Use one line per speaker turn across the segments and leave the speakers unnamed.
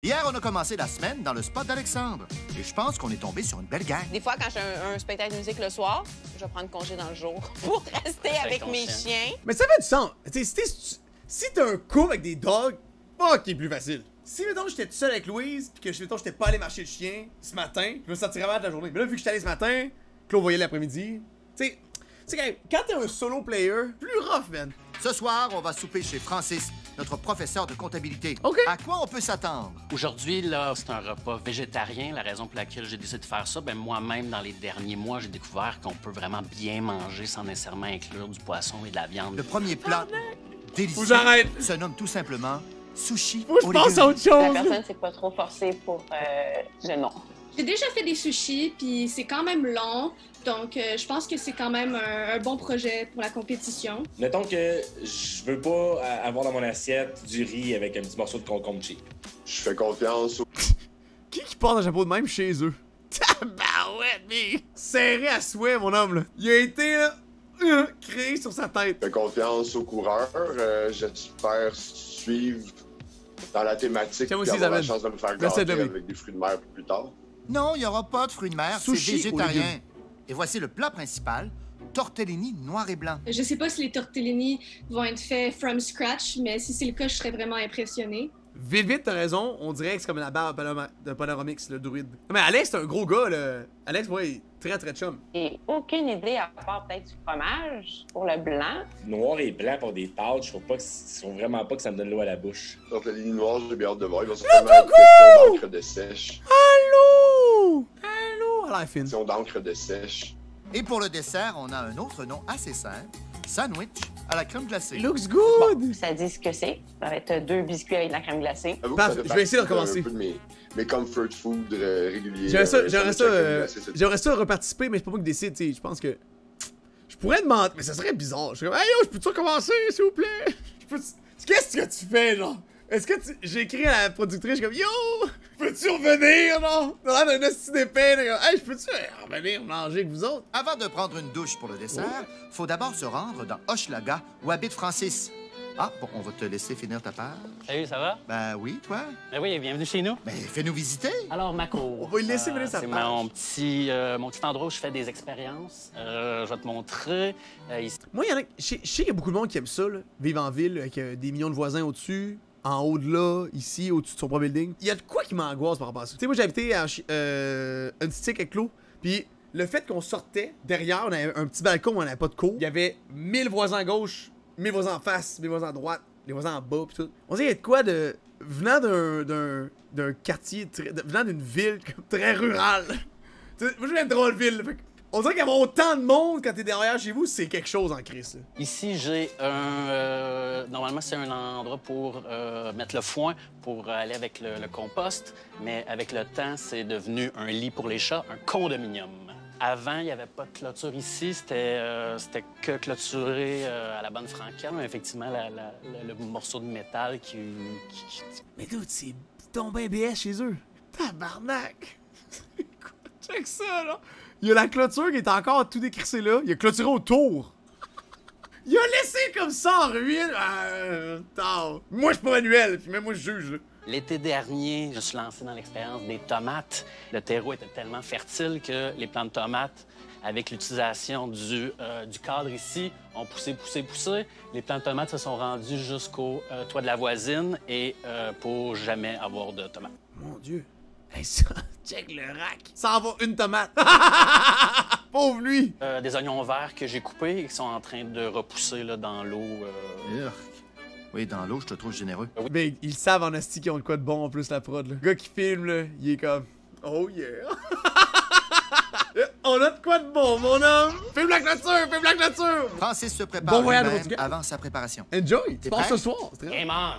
Hier, on a commencé la semaine dans le spot d'Alexandre. Et je pense qu'on est tombé sur une belle gang.
Des fois, quand j'ai un spectacle de musique le soir, je vais prendre congé dans le jour pour rester avec mes chiens.
Mais ça fait du sens. Si t'as un couple avec des dogs, fuck, est plus facile. Si, mettons, j'étais tout seul avec Louise, pis que, mettons, j'étais pas allé marcher le chien ce matin, je me sentirais mal de la journée. Mais là, vu que j'étais allé ce matin, Claude voyait l'après-midi, tu sais, quand t'es un solo player, plus rough, man.
Ce soir, on va souper chez Francis, notre professeur de comptabilité.
OK.
À quoi on peut s'attendre?
Aujourd'hui, là, c'est un repas végétarien. La raison pour laquelle j'ai décidé de faire ça, ben moi-même, dans les derniers mois, j'ai découvert qu'on peut vraiment bien manger sans nécessairement inclure du poisson et de la viande.
Le premier plat délicieux
Faut que j'arrête.
se nomme tout simplement sushi
Faut que je
aux
pense à
légumes.
autre chose.
La personne s'est pas trop forcée pour le nom.
J'ai déjà fait des sushis, puis c'est quand même long. Donc, je pense que c'est quand même un bon projet pour la compétition.
Mettons que je veux pas avoir dans mon assiette du riz avec un petit morceau de concombre cheap.
Je fais confiance au...
Qui porte un chapeau de même chez eux? Tabarouette, mais serré à souhait, mon homme, là. Il a été, là, créé sur sa tête.
Je fais confiance aux coureurs. J'espère suivre dans la thématique
Tiens, moi
et
aussi,
avoir la
Isabelle.
chance de me faire
Merci,
gâter
David.
avec des fruits de mer plus tard.
Non, il n'y aura pas de fruits de mer, c'est
Sushi aux
végétarien.
légumes.
Et voici le plat principal, tortellini noir et blanc.
Je sais pas si les tortellini vont être faits from scratch, mais si c'est le cas, je serais vraiment impressionnée.
Vite, t'as raison, on dirait que c'est comme la barre de Panoramix, le druide. Mais Alex, c'est un gros gars, là. Alex, ouais, il est très très chum.
J'ai aucune idée, à part peut-être du fromage pour le blanc.
Noir et blanc pour des pâtes, je trouve vraiment pas que ça me donne l'eau à la bouche.
Donc la ligne noire, j'ai bien hâte de voir. Il va sûrement être question d'encre de sèche.
Allô? Allô? À l'air fine.
Question d'encre de sèche.
Et pour le dessert, on a un autre nom assez simple, sandwich à la crème glacée.
Looks good!
Ça dit ce que c'est. Ça va être 2 biscuits avec de la crème glacée.
J'avoue que
Parfait,
ça fait
je vais essayer de
partie
recommencer.
Un peu de mes comfort food réguliers.
J'aimerais ça reparticiper, mais c'est pas moi qui décide, tu sais. Je pense que. Je pourrais demander, mais ça serait bizarre. Je serais comme, hey yo, je peux-tu recommencer, s'il vous plaît? Qu'est-ce que tu fais, genre? Est-ce que j'ai écrit à la productrice, je suis comme, yo, peux-tu revenir, non? Dans d'un hostie d'épée, là, hey, je peux-tu revenir manger avec vous autres?
Avant de prendre une douche pour le dessert, faut d'abord se rendre dans Hochelaga, où habite Francis. Ah, bon, on va te laisser finir ta page.
Salut, ça va?
Ben oui, toi?
Ben oui, bienvenue chez nous.
Ben, fais-nous visiter.
Alors, ma cour.
On va lui laisser venir sa
C'est
page.
mon petit endroit où je fais des expériences. Je vais te montrer. Ici.
Moi, il y en a. Je sais qu'il y a beaucoup de monde qui aime ça, là. Vivre en ville, avec des millions de voisins au-dessus. En haut de là, ici, au-dessus de son propre building. Il y a de quoi qui m'angoisse par rapport à ça. Tu sais, moi, j'ai habité à un stick avec Claude, puis le fait qu'on sortait, derrière, on avait un petit balcon où on n'avait pas de cour. Il y avait 1000 voisins à gauche, 1000 voisins en face, 1000 voisins à droite, les voisins en bas, pis tout. On dirait qu'il y a de quoi de. Venant d'un quartier, venant d'une ville très rurale. Tu sais, moi, je viens de Drôleville, fait que on dirait qu'avoir autant de monde quand t'es derrière chez vous, c'est quelque chose en crise, là.
Ici, j'ai un... normalement, c'est un endroit pour mettre le foin, pour aller avec le compost. Mais avec le temps, c'est devenu un lit pour les chats, un condominium. Avant, il n'y avait pas de clôture ici. C'était que clôturé à la bonne franquette. Mais effectivement, le morceau de métal qui...
Mais dude, c'est tombé BS chez eux. Tabarnak! Check ça, là! Il y a la clôture qui est encore tout décrissée là. Il a clôturé autour. Il a laissé comme ça en ruine. Moi, je suis pas manuel, puis même moi, je juge, là.
L'été dernier, je me suis lancé dans l'expérience des tomates. Le terreau était tellement fertile que les plants de tomates, avec l'utilisation du cadre ici, ont poussé. Les plants de tomates se sont rendus jusqu'au toit de la voisine et pour jamais avoir de tomates.
Mon Dieu. Hey, ça, check le rack. Ça en va une tomate. Pauvre lui.
Des oignons verts que j'ai coupés et qui sont en train de repousser là, dans l'eau.
Urgh. Oui, dans l'eau, je te trouve généreux.
Mais ils savent en asti qu'ils ont de quoi de bon en plus, la prod, là. Le gars qui filme, là, il est comme... Oh yeah. On a de quoi de bon, mon homme. Filme la clôture.
Francis se prépare
Bon voyage au
lui-même
Portugal.
avant sa préparation.
Enjoy. Tu
T'es
passes
prêt?
ce soir. C'est très
Hey man!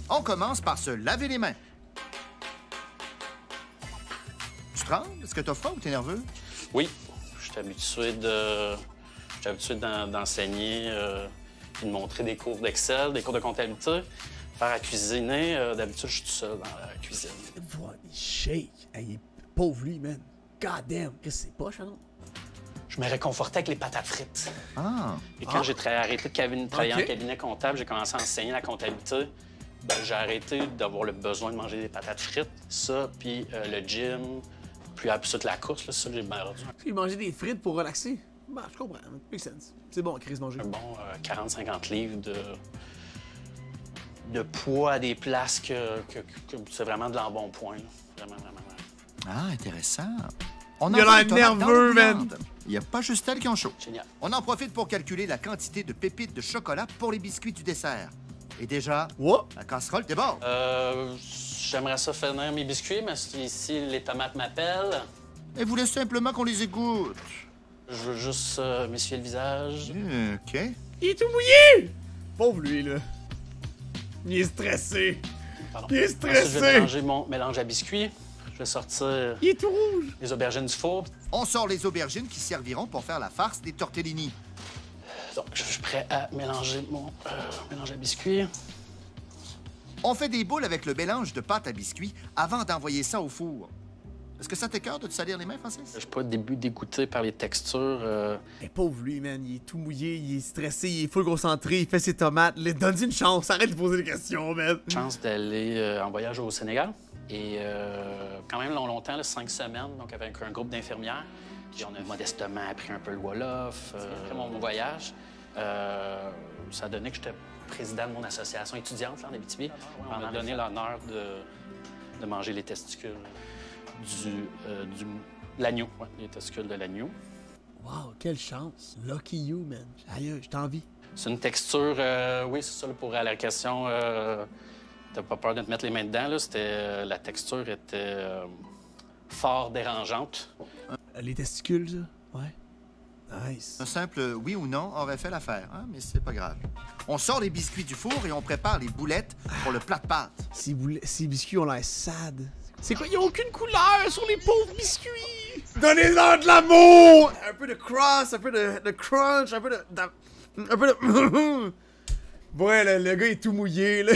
On commence par se laver les mains. Tu trembles? Est-ce que t'as froid ou t'es nerveux?
Oui, je suis habitué d'enseigner puis de montrer des cours d'Excel, des cours de comptabilité. Faire à cuisiner, d'habitude, je suis tout seul dans la cuisine.
Voilà, il shake. Hey, il est pauvre lui, man. God damn. Qu'est-ce que c'est pas, Shannon?
Je me réconfortais avec les patates frites.
Ah.
Et quand j'ai arrêté de travailler
Ok.
en cabinet comptable, j'ai commencé à enseigner la comptabilité. Ben, j'ai arrêté d'avoir le besoin de manger des patates frites. Ça, puis le gym, puis toute la course, là, ça, j'ai bien rendu.
Il mangeait des frites pour relaxer. Bah, je comprends. Make sense. C'est bon, Chris, manger.
Un bon 40-50 livres de poids à des places que c'est vraiment de l'embonpoint. Vraiment, vraiment, vraiment.
Ah, intéressant. On
Il a
envoie
l'air
les tomates dans
nerveux,
l'eau
man.
bouillante. Il n'y a pas juste elles qui ont chaud.
Génial.
On en profite pour calculer la quantité de pépites de chocolat pour les biscuits du dessert. Et déjà,
What?
la casserole déborde.
J'aimerais ça finir mes biscuits, mais ici, les tomates m'appellent.
Et vous laissez simplement qu'on les égoutte.
Je veux juste m'essuyer le visage.
OK.
Il est tout mouillé! Pauvre lui, là. Il est stressé.
Pardon.
Il est
Ensuite, je vais
stressé.
mélanger mon mélange à biscuits. Je vais sortir
Il est tout rouge.
les aubergines du four.
On sort les aubergines qui serviront pour faire la farce des tortellini.
Donc, je suis prêt à mélanger mon mélange à biscuits.
On fait des boules avec le mélange de pâte à biscuits avant d'envoyer ça au four. Est-ce que ça t'écoeure de te salir les mains, Francis?
Je suis pas dégoûté par les textures.
Mais pauvre lui, man. Il est tout mouillé, il est stressé, il est full concentré, il fait ses tomates. Donne-lui une chance, arrête de poser des questions, man.
Chance d'aller en voyage au Sénégal. Et quand même longtemps, là, 5 semaines, donc avec un groupe d'infirmières. Puis on a modestement appris un peu le Wolof. Après mon voyage, ça a donné que j'étais président de mon association étudiante là, en Abitibi. On m'a donné l'honneur de manger les testicules de l'agneau. Ouais, les testicules de l'agneau.
Wow, quelle chance. Lucky you, man. Aïe, je t'envie.
C'est une texture, oui, c'est ça, là, pour la question. T'as pas peur de te mettre les mains dedans, là. C'était, la texture était fort dérangeante.
Les testicules, ça? Ouais. Nice.
Un simple oui ou non aurait fait l'affaire, hein? Mais c'est pas grave. On sort les biscuits du four et on prépare les boulettes pour le plat de pâte.
Ces biscuits ont l'air sad. C'est quoi? Il n'y a aucune couleur sur les pauvres biscuits! Donnez-leur de l'amour! Un peu de cross, un peu de crunch, un peu de... Ouais, le gars est tout mouillé, là.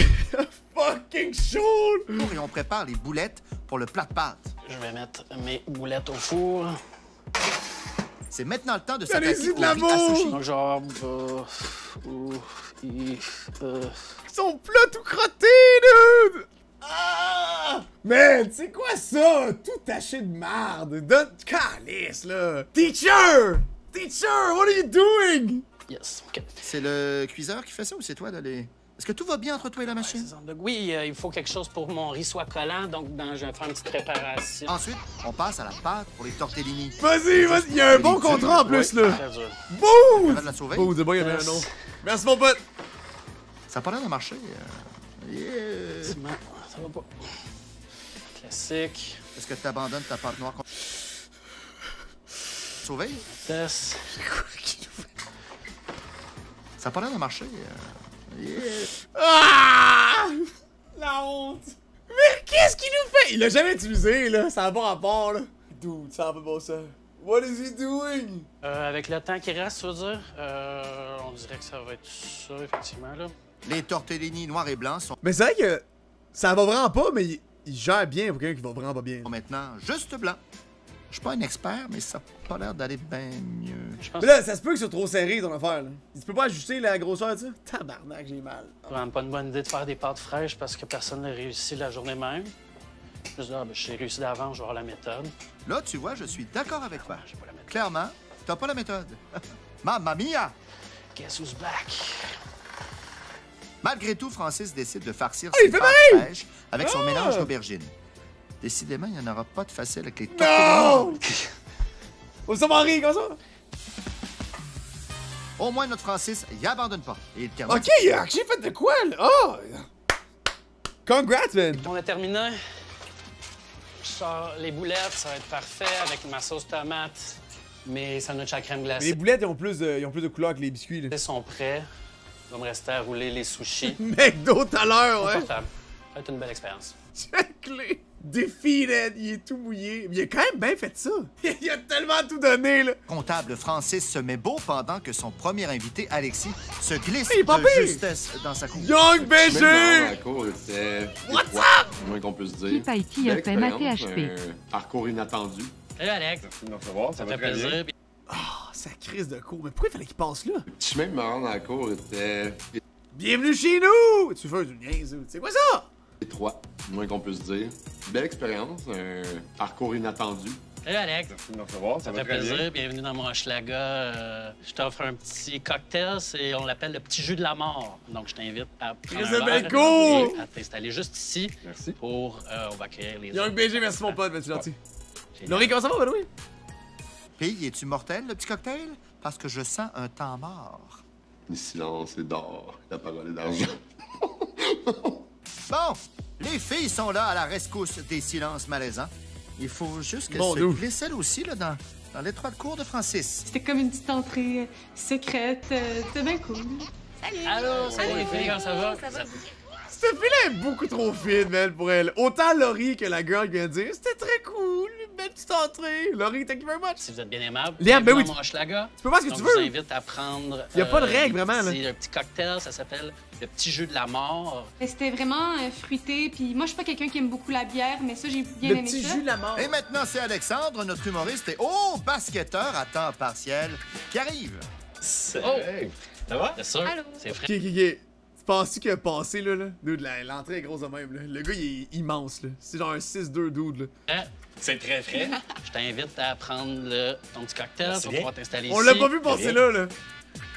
Fucking chaud!
Et on prépare les boulettes pour le plat de pâte.
Je vais mettre mes boulettes au four.
C'est maintenant le temps de
Allez-y
s'attaquer
de
au
l'amour!
riz à sushi.
Donc, genre...
Ils sont plats tout crottés, dude! Ah! Man, c'est quoi ça? Tout taché de marde. Donne... Calice, là. Teacher! Teacher, what are you doing?
Yes, OK.
C'est le cuiseur qui fait ça ou c'est toi d'aller... Est-ce que tout va bien entre toi et la machine?
C'est ça. Donc, oui, il faut quelque chose pour que mon riz soit collant, donc je vais faire une petite préparation.
Ensuite, on passe à la pâte pour les tortellini.
Vas-y, vas-y. Il y a un bon contrat en plus, là.
Très dur.
Boum!
Ça va de la sauver?
Oh, c'est bon, il y avait un
Yes.
nom. Merci, mon pote.
Ça a pas l'air de marcher. Yeah.
Ciment, ça va pas. Classique.
Est-ce que tu abandonnes ta pâte noire? Sauver?
Test.
Ça a pas l'air de marcher. Yeah.
Ah! La honte. Mais qu'est-ce qu'il nous fait? Il l'a jamais utilisé, là. Ça n'a pas rapport, là. Dude, ça n'a pas de bon sens. What is he doing?
Avec le temps qui reste, tu veux dire, on dirait que ça va être ça, effectivement, là.
Les tortellini noirs et blancs sont
Mais c'est vrai que ça va vraiment pas, mais il gère bien pour quelqu'un qui va vraiment pas bien.
maintenant juste blancs. Je suis pas un expert, mais ça a pas l'air d'aller bien mieux.
Je pense
Mais là, ça se peut que c'est trop serré, ton affaire, là. Tu peux pas ajuster la grosseur de ça? Tabarnak, j'ai mal.
c'est vraiment pas une bonne idée de faire des pâtes fraîches parce que personne n'a réussi la journée même. Je dis, j'ai réussi d'avance, je vais avoir la méthode.
Là, tu vois, je suis d'accord avec toi.
J'ai pas la méthode.
Clairement, t'as pas la méthode. Mamma mia!
Guess who's back?
Malgré tout, Francis décide de farcir
il
ses
fait
pâtes
pareil!
fraîches avec son
Ah!
mélange d'aubergines. Décidément, il n'y en aura pas de facile avec les
Non!
tortellini.
On s'en va rire comme ça?
Au moins, notre Francis, il abandonne pas. Et il termine.
Ok, il a actually fait de quoi, là? Oh! Congrats, man!
On a terminé. Je sors les boulettes, ça va être parfait avec ma sauce tomate, mes sandwichs à crème
Les
glacée.
boulettes, ils ont plus de couleurs que les biscuits, là.
Ils sont prêts. Il va me rester à rouler les sushis.
McDo tout à l'heure, ouais!
Confortable. Ça va être une belle expérience.
Check-les! Defeated! Il est tout mouillé. Mais il a quand même bien fait ça! Il a tellement tout donné, là!
Comptable Francis se met beau pendant que son premier invité, Alexis, se glisse
Il est pas
de
pire!
justesse dans sa cour.
Young
Même dans
BG!
la cour était...
What's
up? C'est le moins qu'on puisse dire.
Keep IT
Belle
a fait ma
expérience,
THP.
un parcours inattendu.
Salut Alex,
Merci de me recevoir,
ça
ça
fait
va très bien.
plaisir.
Ah, sa crise de cours. Mais pourquoi il fallait qu'il passe là?
Le chemin de me rendre à la cour était...
Bienvenue chez nous! Tu fais du niaise, c'est quoi ça?
Étroit, moins qu'on puisse dire. Belle expérience, un parcours inattendu.
Salut Alex.
Merci de me recevoir,
Ça fait plaisir. Bienvenue dans mon Hochelaga. Je t'offre un petit cocktail, on l'appelle le petit jus de la mort. Donc, je t'invite à prendre un verre
cool!
et à t'installer juste ici.
Merci.
Pour, on va accueillir les
Young
autres.
BG, merci mon pote, tu gentil.
Génial.
Laurie, comment ça va, Louis?
Puis, es-tu mortel, le petit cocktail? Parce que je sens un temps mort.
Le silence est d'or, la parole est d'argent.
Bon, les filles sont là à la rescousse des silences malaisants. Il faut juste qu'elles
Bon,
se
nous.
glissent elles aussi là, dans l'étroite cour de Francis.
C'était comme une petite entrée secrète. C'était bien cool.
Allô, salut les filles, comment ça va?
Cette fille-là est beaucoup trop fine, man, pour elle. Autant Laurie que la girl vient de dire, c'était très cool, une belle petite entrée. Laurie, thank you very much.
Si vous êtes bien aimable,
Liam, ben
bienvenue
oui,
dans mon Hochelaga.
Tu peux faire ce que
Donc,
tu
je vous
veux.
invite à prendre...
Y a pas de règle, vraiment, là.
Un petit cocktail, ça s'appelle le petit jus de la mort.
C'était vraiment fruité. Puis moi, je suis pas quelqu'un qui aime beaucoup la bière, mais ça, j'ai bien
Le
aimé
petit
ça.
jus de la mort.
Et maintenant, c'est Alexandre, notre humoriste et basketteur à temps partiel, qui arrive.
Oh! Ça va? Bien sûr.
Allô?
C'est
Ok,
frais.
ok, ok. Tu penses qu'il a passé, là? Dude, l'entrée est grosse de même, là. Le gars, il est immense, là. C'est genre un 6-2 dude, là.
C'est très frais. Je t'invite à prendre ton petit cocktail
Merci
pour
bien.
pouvoir t'installer
On
ici.
l'a pas vu passer là, là.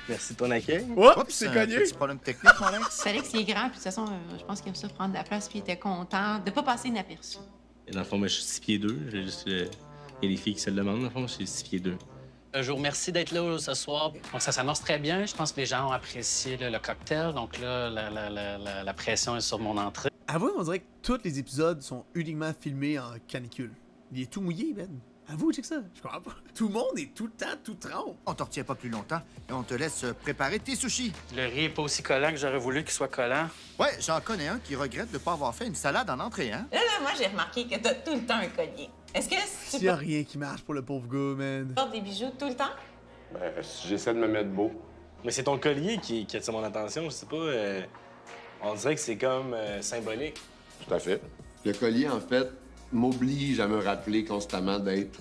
Merci de ton accueil.
Oups,
Oups,
c'est
un
cogné.
petit problème technique, mon Alex.
Félix, il est grand, puis de toute façon, je pense qu'il aime ça prendre de la place, puis il était content de pas passer inaperçu.
Et dans le fond, moi, je suis 6 pieds 2. J'ai juste, il y a des filles qui se le demandent. Dans le fond, je suis 6 pieds 2.
Je vous remercie d'être là ce soir. Donc, ça s'annonce très bien. Je pense que les gens ont apprécié là, le cocktail. Donc là, la pression est sur mon entrée.
Avouez, on dirait que tous les épisodes sont uniquement filmés en canicule. Il est tout mouillé, Ben. Avoue, check ça. Je comprends pas. Tout le monde est tout le temps tout trempe.
On t'en retient pas plus longtemps et on te laisse préparer tes sushis.
Le riz est pas aussi collant que j'aurais voulu qu'il soit collant.
Ouais, j'en connais un qui regrette de pas avoir fait une salade en entrée, hein?
Là, moi, j'ai remarqué que t'as tout le temps un collier. Est-ce que si
S'il
tu
y a rien qui marche pour le pauvre gars, man.
portes des bijoux tout le temps?
Ben, j'essaie de me mettre beau.
Mais c'est ton collier qui attire mon attention. Je sais pas. On dirait que c'est comme symbolique.
Tout à fait. Le collier, en fait, m'oblige à me rappeler constamment d'être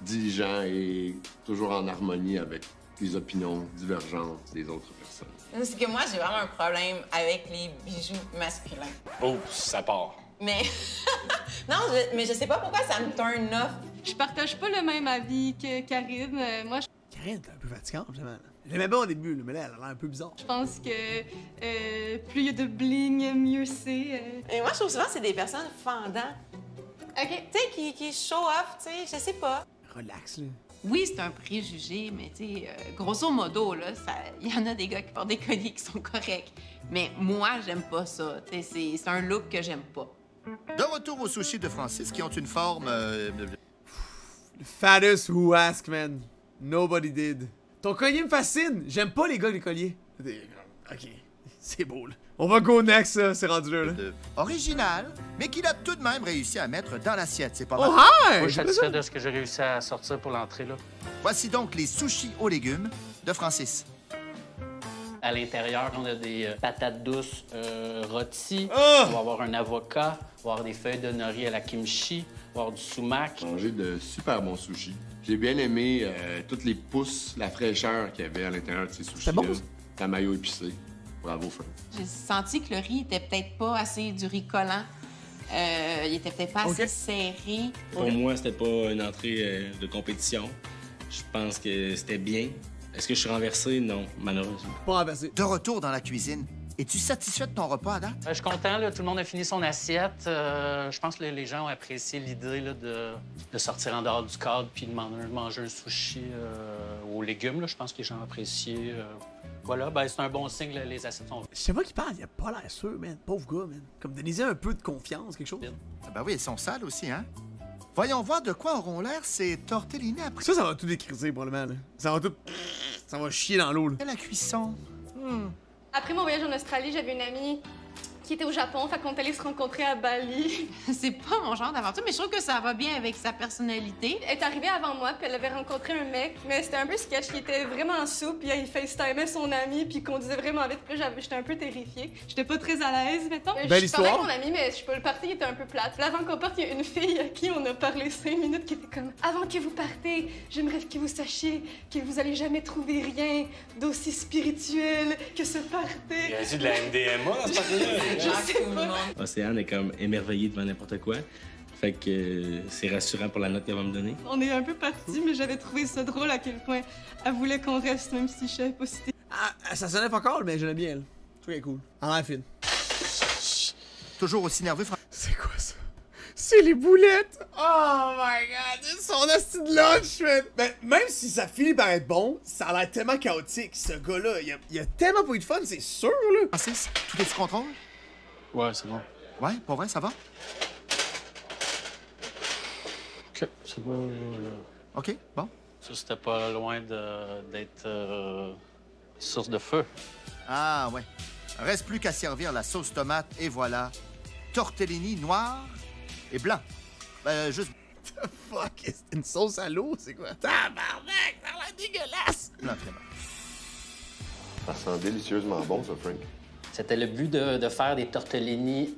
diligent et toujours en harmonie avec les opinions divergentes des autres personnes.
Parce que moi, j'ai vraiment un problème avec les bijoux masculins.
Oh, ça part.
Mais... non, mais je sais pas pourquoi ça me turn off.
Je partage pas le même avis que Karine. Moi,
Karine, t'es un peu fatigante, vraiment. J'aimais bien au début, là, mais là, elle a l'air un peu bizarre.
je pense que plus il y a de bling, mieux c'est.
Et moi, je trouve souvent que c'est des personnes fendants.
OK.
Tu sais, qui show off, tu sais, je sais pas.
Relax, là.
Oui, c'est un préjugé, mais tu sais, grosso modo, là, il y en a des gars qui portent des colliers qui sont corrects. Mais moi, j'aime pas ça. Tu sais, c'est un look que j'aime pas.
De retour aux sushis de Francis qui ont une forme...
The fattest who asked, man. Nobody did. Ton collier me fascine. J'aime pas les gars avec les colliers. Ok, c'est beau, là. On va go next, ça. C'est rendu là, là.
original, mais qu'il a tout de même réussi à mettre dans l'assiette. C'est pas mal.
Oh,
Moi,
hi!
je suis satisfait de ce que j'ai réussi à sortir pour l'entrée, là.
Voici donc les sushis aux légumes de Francis.
À l'intérieur, on a des patates douces rôties.
Ah!
On va avoir un avocat. On va avoir des feuilles de nori à la kimchi. On va avoir du sumac.
Manger de super bons sushis. J'ai bien aimé toutes les pousses, la fraîcheur qu'il y avait à l'intérieur de ces sushis-là.
bon, ça?
La mayo épicée. Bravo, Frank.
J'ai senti que le riz était peut-être pas assez du riz collant. Il était peut-être pas assez serré.
Pour moi, c'était pas une entrée de compétition. Je pense que c'était bien. Est-ce que je suis renversé? Non, malheureusement.
Pas renversé.
De retour dans la cuisine, es-tu satisfait de ton repas à date?
Je suis content, là, tout le monde a fini son assiette. Je pense que les gens ont apprécié l'idée là, de sortir en dehors du cadre puis de manger un sushi aux légumes. Là. Je pense que les gens ont apprécié. Voilà, ben, c'est un bon signe, là, les assiettes sont...
Je sais pas qui parle, il a pas l'air sûr, man. Pauvre gars, man. Comme donnez-y un peu de confiance, quelque chose.
Ah ben oui, elles sont sales aussi, hein? Voyons voir de quoi auront l'air ces tortellini après
Ça va tout décriser, probablement, là. Ça va tout... Ça va chier dans l'eau, là.
la cuisson.
Après mon voyage en Australie, j'avais une amie qui était au Japon, fait qu'on est allé se rencontrer à Bali.
C'est pas mon genre d'aventure, mais je trouve que ça va bien avec sa personnalité.
Elle est arrivée avant moi, puis elle avait rencontré un mec, mais c'était un peu sketch, il était vraiment sous, puis il FaceTimait son ami, puis il conduisait vraiment vite, puis là, j'étais un peu terrifiée. J'étais pas très à l'aise, mettons.
Belle
Je parlais
histoire.
avec mon ami, mais le party était un peu plate. Là, avant qu'on parte, il y a une fille à qui on a parlé 5 minutes qui était comme « Avant que vous partez, j'aimerais que vous sachiez que vous allez jamais trouver rien d'aussi spirituel que ce party. »
Il y a eu de la MDMA dans ce parti-là.
Je sais pas.
Océane est comme émerveillée devant n'importe quoi. Fait que c'est rassurant pour la note qu'elle va me donner.
On est un peu partis, mais j'avais trouvé ça drôle à quel point elle voulait qu'on reste, même si je savais pas si c'était...
Ah, ça sonnait pas encore, mais j'aimais bien elle. Je trouve qu'elle est cool. En l'air fine.
Toujours aussi nerveux,
C'est quoi ça? C'est les boulettes! Oh my god! Son hostie de lunch, man! Ben, même si ça finit par être bon, ça a l'air tellement chaotique, ce gars-là. Il a tellement pas eu de fun, c'est sûr, là!
Francis, tout est sous contrôle?
Ouais, c'est bon.
Ouais, pour vrai, ça va?
OK, c'est bon.
OK, bon.
Ça, c'était pas loin d'être source de feu.
Ah, ouais. Reste plus qu'à servir la sauce tomate, et voilà. Tortellini noir et blanc. Juste
The fuck? C'est une sauce à l'eau? C'est quoi? Tabarnak! Ça a l'air dégueulasse!
blanc, vraiment.
Ça sent délicieusement bon, ça, Frank.
C'était le but de faire des tortellini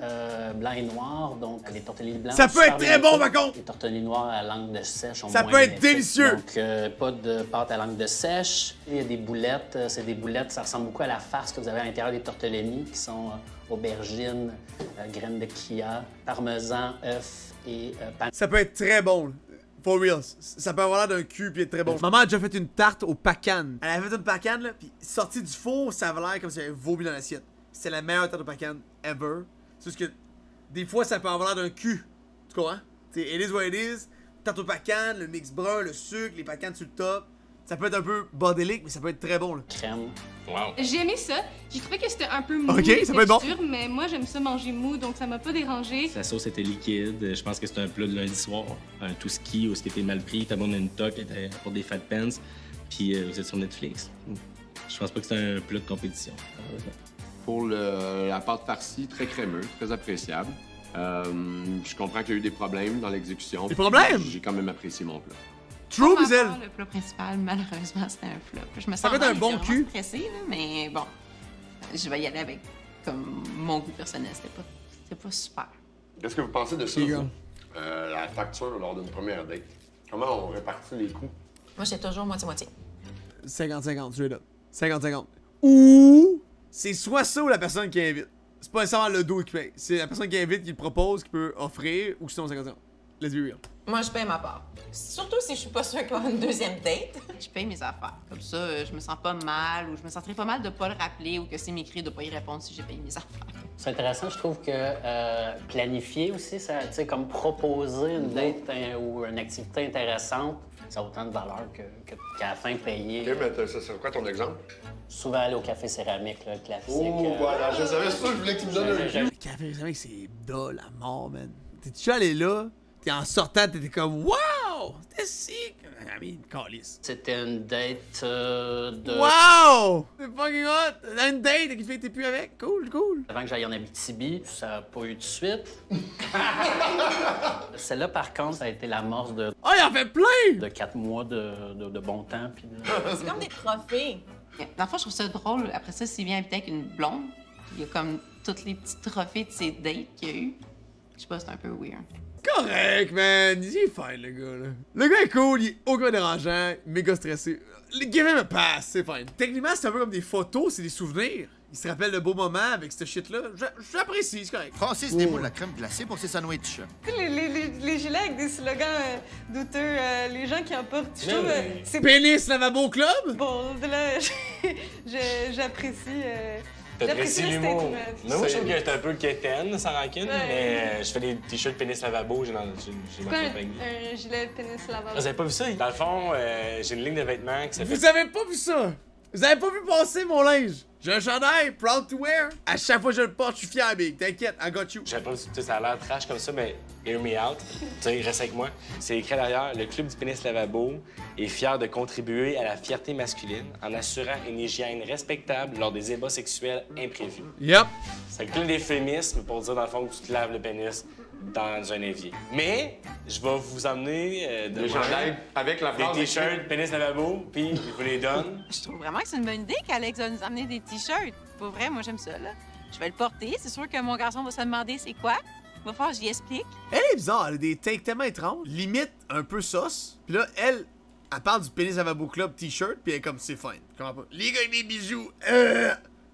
blancs et noirs, donc des tortellini blancs.
Ça peut être très bon, par contre!
Les tortellini noirs à langue de sèche.
Ça peut être délicieux!
Donc, pas de pâte à langue de sèche. Il y a des boulettes. C'est des boulettes, ça ressemble beaucoup à la farce que vous avez à l'intérieur des tortellini, qui sont aubergines, graines de chia, parmesan, œufs et pain.
Ça peut être très bon, là. For real. Ça peut avoir l'air d'un cul puis être très bon. Maman a déjà fait une tarte au pacan. Elle avait fait une pacan, là, puis sortie du four, ça avait l'air comme si elle avait vomi dans l'assiette. C'est la meilleure tarte au pacan ever. C'est juste que des fois, ça peut avoir l'air d'un cul. Tu comprends? C'est it is what it is. Tarte au pacan, le mix brun, le sucre, les pacans sur le top. Ça peut être un peu bordélique, mais ça peut être très bon, là.
Crème.
Wow.
J'ai aimé ça. J'ai trouvé que c'était un peu mou,
Ok,
les
ça peut être bon.
textures, mais moi, j'aime ça manger mou, donc ça m'a pas dérangé.
Sa sauce était liquide. Je pense que c'était un plat de lundi soir. Un tout ski où c'était mal pris. Ta bonne une toque était pour des fat pants. Puis vous êtes sur Netflix. Je pense pas que c'était un plat de compétition.
Pour la pâte farcie, très crémeux, très appréciable. Je comprends qu'il y a eu des problèmes dans l'exécution.
Des problèmes?
J'ai quand même apprécié mon plat.
True,
Pour ma
Bizel!
part, le plat principal, malheureusement, c'était un flop. Je me
Ça
sens
peut être un bon
vraiment
cul.
stressée, là, mais bon, je vais y aller avec comme mon goût personnel. C'était pas super.
Qu'est-ce que vous pensez de ça,
Les
vous?
gars.
La facture lors d'une première date. Comment on répartit les coûts?
Moi, c'est toujours moitié-moitié.
50-50, je vais là. 50-50. Ou c'est soit ça ou la personne qui invite. C'est pas nécessairement le dos qui paye. C'est la personne qui invite, qui le propose, qui peut offrir, ou sinon 50-50. Let's be real.
Moi, je paye ma part. Surtout si je suis pas sûre qu'il va y avoir une deuxième date.
Je paye mes affaires. Comme ça, je me sens pas mal ou je me sentirais pas mal de pas le rappeler ou que s'il m'écrit de pas y répondre si j'ai payé mes affaires.
C'est intéressant, je trouve que planifier aussi, ça, tu sais, comme proposer une date ou une activité intéressante, ça a autant de valeur qu'à la fin payer.
OK, mais ça serait quoi ton exemple?
Souvent aller au café céramique, là, classique.
Oh, voilà, je savais ça, je voulais que tu me donnes un cul.
Le café céramique, c'est dole à mort, man. T'es-tu allé là? T'es en sortant, t'étais comme wow! C'était sick! I mean, calice.
C'était une date de...
Wow! C'est fucking hot! T'as une date qui fait que t'es plus avec. Cool, cool.
Avant que j'aille en Abitibi, ça n'a pas eu de suite. Celle-là, par contre, ça a été l'amorce de
Oh, il en fait plein!
4 mois de bon temps. Puis de...
C'est comme des trophées.
Dans le fond, je trouve ça drôle. Après ça, s'il vient invité avec une blonde, il y a comme tous les petits trophées de ses dates qu'il y a eu. Je sais pas, c'est un peu weird.
Correct, man. Il est fine, le gars, là. Le gars est cool, il est aucun dérangeant, méga stressé. Give him a pass, c'est fine. Techniquement, c'est un peu comme des photos, c'est des souvenirs. Il se rappelle de beaux moments avec cette shit-là. J'apprécie, c'est correct.
Francis démoule la crème glacée pour ses sandwichs.
Les gilets avec des slogans douteux, les gens qui emportent, je trouve, c'est
Pénis Lavabo Club?
bon, de là, j'apprécie.
T'apprécies
le
l'humour.
statement.
Moi, je trouve que c'est un peu quétaine, sans rancune,
Ouais.
mais je fais des t-shirts pénis lavabo, j'ai ma compagnie.
Un gilet pénis lavabo.
Vous avez pas vu ça? Dans le fond, j'ai une ligne de vêtements qui s'appelle...
Vous avez pas vu ça? Vous avez pas vu passer mon linge? J'ai un chandail, proud to wear. À chaque fois que je le porte, je suis fier, Big. T'inquiète, I got you.
J'avais pas, tu sais, ça a l'air trash comme ça, mais hear me out. Tu sais, reste avec moi. C'est écrit derrière, le Club du pénis lavabo est fier de contribuer à la fierté masculine en assurant une hygiène respectable lors des ébats sexuels imprévus.
Yep.
C'est plein d'euphémismes pour dire, dans le fond, que tu te laves le pénis dans un évier. Mais je vais vous emmener
Des chandails avec la
des
phrase
t-shirts pénis lavabo, puis je vous les donne.
Je trouve vraiment que c'est une bonne idée qu'Alex va nous amener des t-shirts. Pour vrai, moi, j'aime ça, là. Je vais le porter. C'est sûr que mon garçon va se demander c'est quoi. Il va falloir que j'y explique.
Elle est bizarre, elle a des takes tellement étranges. Limite un peu sauce. Puis là, elle parle du pénis Lavabo Club t-shirt, puis elle est comme c'est fine. Comment pas? Les gars avec des bijoux.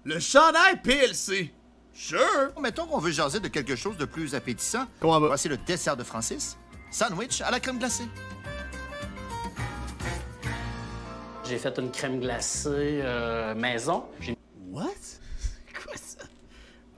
Le chandail PLC. Sure.
Mettons qu'on veut jaser de quelque chose de plus appétissant.
Comment va?
Voici le dessert de Francis. Sandwich à la crème glacée.
J'ai fait une crème glacée maison.
What? Quoi ça?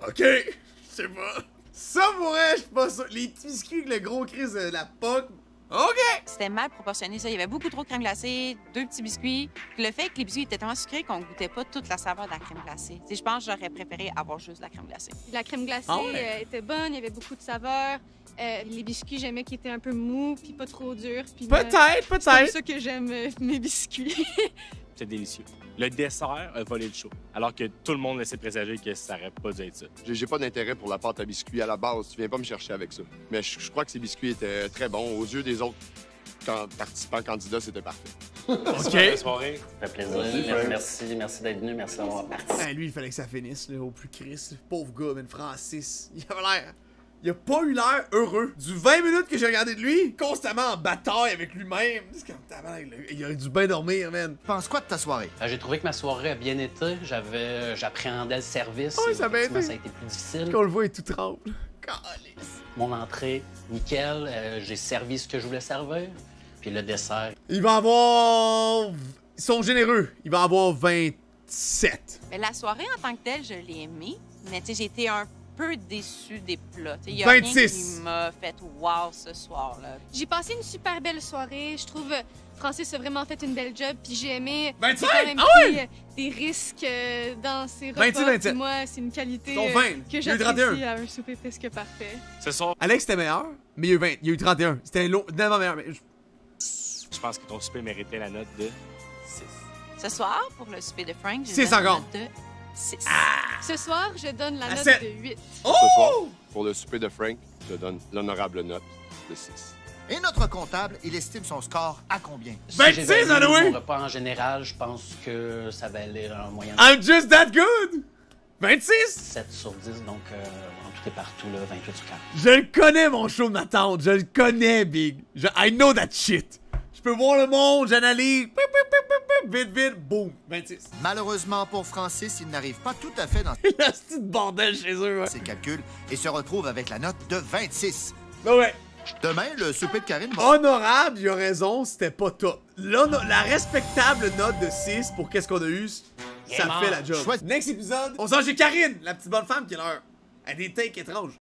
Ok, je sais pas. Ça pourrait, je suis pas sûr. Les petits biscuits avec le gros crise de la POC. OK!
C'était mal proportionné, ça. Il y avait beaucoup trop de crème glacée, 2 petits biscuits. Puis le fait que les biscuits étaient tellement sucrés qu'on goûtait pas toute la saveur de la crème glacée. T'sais, je pense que j'aurais préféré avoir juste la crème glacée.
La crème glacée
Ah ouais.
était bonne, il y avait beaucoup de saveurs. Les biscuits, j'aimais qu'ils étaient un peu mous puis pas trop durs. Puis,
Peut-être,
c'est comme
peut-être.
ça que j'aime mes biscuits.
C'est délicieux. Le dessert a volé le show, alors que tout le monde laissait présager que ça aurait pas dû être ça.
J'ai pas d'intérêt pour la pâte à biscuits à la base. Tu viens pas me chercher avec ça. Mais je crois que ces biscuits étaient très bons. Aux yeux des autres participants candidats, c'était parfait.
OK. Bonne soirée.
Ça fait plaisir. Merci d'être venu. Merci d'avoir participé.
Lui, il fallait que ça finisse, là, au plus Chris. Pauvre gars, man, Francis. Il avait l'air. Il a pas eu l'air heureux. Du 20 minutes que j'ai regardé de lui, constamment en bataille avec lui-même. C'est comme tabarnak, il aurait dû bien dormir, man.
Penses quoi de ta soirée?
J'ai trouvé que ma soirée a bien été. J'appréhendais le service.
Ouais, ça a bien
Effectivement,
été.
ça a été plus difficile.
Quand on le voit, il est tout tremble. Calice.
Mon entrée, nickel. J'ai servi ce que je voulais servir. Puis le dessert.
Il va avoir. Ils sont généreux. Il va avoir 27.
Mais la soirée en tant que telle, je l'ai aimée. Mais tu sais, j'ai été un peu déçue des plats. Il y a
26.
rien qui m'a fait wow ce soir-là.
J'ai passé une super belle soirée. Je trouve Francis a vraiment fait une belle job. Puis j'ai aimé.
25?
J'ai quand même
Ah
pris
ouais?
des risques dans ses repas.
26, 27.
Puis moi, c'est une qualité
Ils sont 20.
que
Il y a eu
j'apprécie
31.
à un souper presque parfait.
Ce soir,
Alex était meilleur, mais il y a eu 20. Il y a eu 31. C'était long, d'avant meilleur. Mais...
je pense que ton souper méritait la note de 6.
Ce soir, pour le souper de Frank, j'ai
6
donné
encore.
une note de 6.
Ce soir, je donne la
À
note
7.
de 8.
Oh!
Ce soir, pour le souper de Frank, je donne l'honorable note de 6.
Et notre comptable, il estime son score à combien?
26,
J'évalue
Anoué!
mon repas en général, je pense que ça valait en moyenne
I'm just that good! 26?
7 sur 10, donc en tout et partout, là, 28 sur 40.
Je le connais, mon show de ma tante. Je le connais, Big. I know that shit. Je peux voir le monde, j'analyse. Vite, vite, boum. 26.
Malheureusement pour Francis, il n'arrive pas tout à fait dans
La petite bordel chez eux, ouais.
ses calculs et se retrouve avec la note de 26.
Ben ouais.
Demain, le souper de Karine va...
Honorable, il a raison, c'était pas top. La respectable note de 6 pour qu'est-ce qu'on a eu, ça fait la job.
Chouette.
Next épisode, on sort chez Karine, la petite bonne femme qui est l'heure. Elle a des takes étranges.